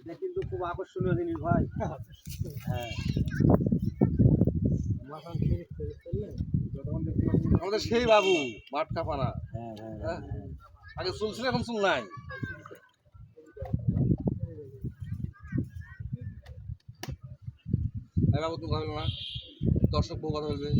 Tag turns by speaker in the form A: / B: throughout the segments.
A: এটা কিন্তু খুব আকর্ষণীয় জিনিস ভাই। হ্যাঁ
B: আমাদের সেই বাবু মাঠ কাপানা
A: হ্যাঁ হ্যাঁ
B: আগে চলছিল এখন চুল নাই। বাবু তুমি কথা বলো না, দর্শক বউ কথা বলবে।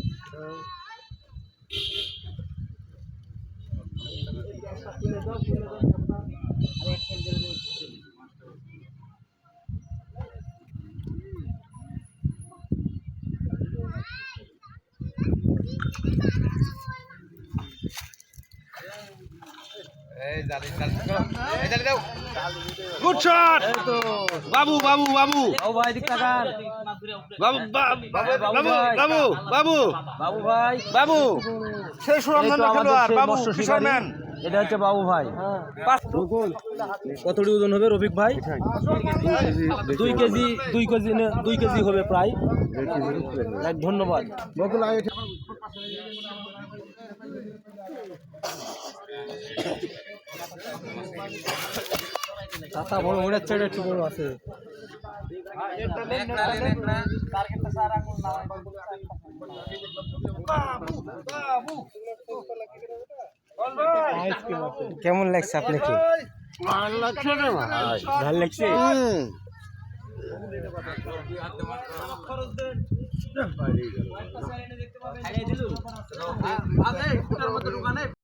B: গুড শট বাবু বাবু বাবু
A: ও ভাই দিক তাকান
B: বাবু বাবু বাবু বাবু
A: বাবু ভাই
B: বাবু সেই সুনামধন্য খেলোয়াড় বাবু কিশোরম্যান।
A: এটা হচ্ছে বাবু ভাই। কতটি ওজন হবে রফিক ভাই? 2 কেজি হবে প্রায়। ধন্যবাদ। কাতা বড় ওটার চেয়ে একটু বড় আছে। কেমন লাগছে আপনাকে? ভালো লাগছে।